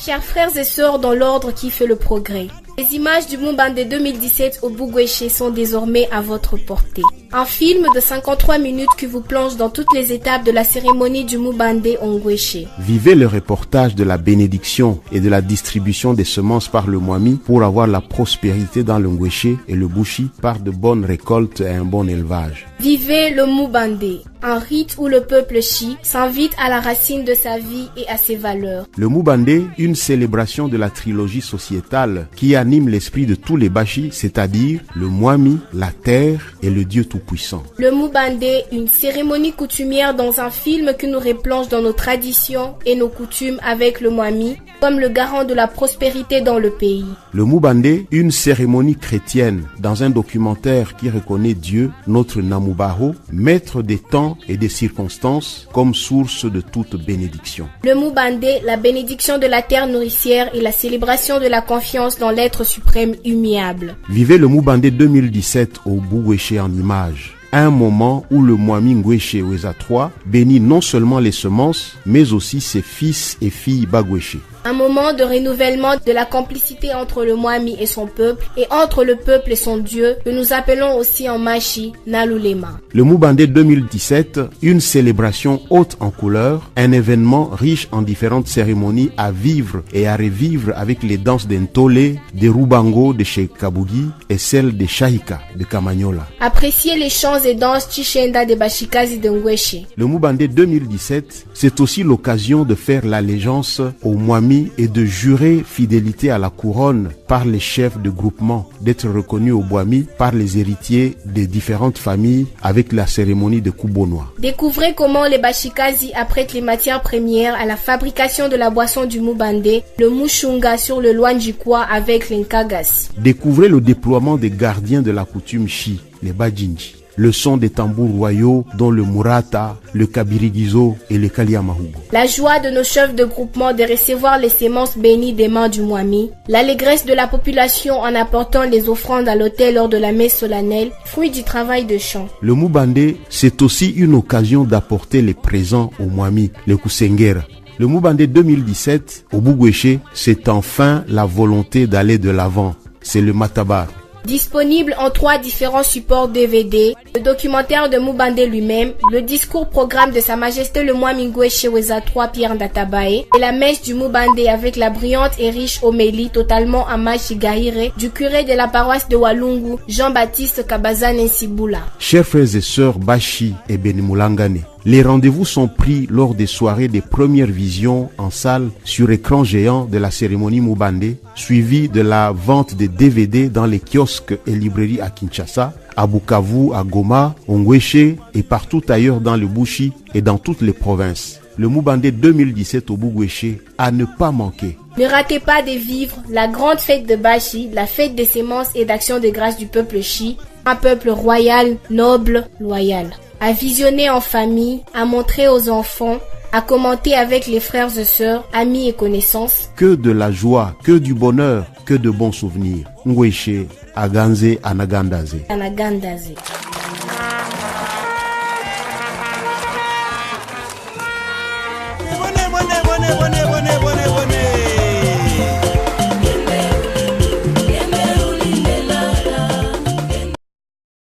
Chers frères et sœurs dans l'ordre qui fait le progrès, les images du Mubandé 2017 au Bugweshe sont désormais à votre portée. Un film de 53 minutes qui vous plonge dans toutes les étapes de la cérémonie du Mubandé Ongweshe. Vivez le reportage de la bénédiction et de la distribution des semences par le Mwami pour avoir la prospérité dans le Ngweshe et le Bushi par de bonnes récoltes et un bon élevage. Vivez le Mubandé, un rite où le peuple Chi s'invite à la racine de sa vie et à ses valeurs. Le Mubandé, une célébration de la trilogie sociétale qui anime l'esprit de tous les Bashi, c'est-à-dire le Mwami, la terre et le Dieu tout-puissant. Le Mubandé, une cérémonie coutumière dans un film qui nous replonge dans nos traditions et nos coutumes avec le Mwami, comme le garant de la prospérité dans le pays. Le Mubandé, une cérémonie chrétienne dans un documentaire qui reconnaît Dieu, notre Namubaho, maître des temps et des circonstances comme source de toute bénédiction. Le Mubandé, la bénédiction de la terre nourricière et la célébration de la confiance dans l'être suprême humiliable. Vivez le Mubandé 2017 au Bugweshe en images. Un moment où le Mwami Ngweshe Weza III bénit non seulement les semences, mais aussi ses fils et filles Bagweshe. Un moment de renouvellement de la complicité entre le Mwami et son peuple et entre le peuple et son Dieu que nous appelons aussi en Machi Nalulema. Le Mubandé 2017, une célébration haute en couleurs, un événement riche en différentes cérémonies à vivre et à revivre avec les danses d'Ntole, des Rubango de chez Kabugi et celles des Shahika de Kamanyola. Appréciez les chants et danses Chishenda de Bashikazi de Ngweshe. Le Mubandé 2017, c'est aussi l'occasion de faire l'allégeance au Mwami et de jurer fidélité à la couronne par les chefs de groupement, d'être reconnus au Bwami par les héritiers des différentes familles avec la cérémonie de Kubonoa. Découvrez comment les Bashikazi apprêtent les matières premières à la fabrication de la boisson du Mubandé, le Mushunga sur le Luanjikwa avec les Nkagas. Découvrez le déploiement des gardiens de la coutume Chi, les Bajinji. Le son des tambours royaux dont le Murata, le Kabirigizo et le Kaliamahugo. La joie de nos chefs de groupement de recevoir les semences bénies des mains du Mwami. L'allégresse de la population en apportant les offrandes à l'autel lors de la messe solennelle, fruit du travail de chant. Le Mubandé, c'est aussi une occasion d'apporter les présents au Mwami, le Kusengera. Le Mubandé 2017 au Bugweshe, c'est enfin la volonté d'aller de l'avant. C'est le Matabar. Disponible en 3 différents supports DVD, le documentaire de Mubandé lui-même, le discours-programme de Sa Majesté le Mwami Ngweshe Weza III Pierre Ndatabae et la messe du Mubandé avec la brillante et riche homélie totalement à Machigahire du curé de la paroisse de Walungu, Jean-Baptiste Kabazane Nsibula. Chers frères et sœurs Bashi et Benimulangane, les rendez-vous sont pris lors des soirées des premières visions en salle sur écran géant de la cérémonie Mubandé, suivi de la vente des DVD dans les kiosques et librairies à Kinshasa, à Bukavu, à Goma, au Ngweshe et partout ailleurs dans le Bushi et dans toutes les provinces. Le Mubandé 2017 au Bugweshe à ne pas manquer. Ne ratez pas de vivre la grande fête de Bashi, la fête des semences et d'action de grâce du peuple Chi, un peuple royal, noble, loyal. À visionner en famille, à montrer aux enfants, à commenter avec les frères et sœurs, amis et connaissances. Que de la joie, que du bonheur, que de bons souvenirs. Ngweshe, Aganze, Anagandaze. Anagandaze. Bone, bone, bone, bone, bone, bone.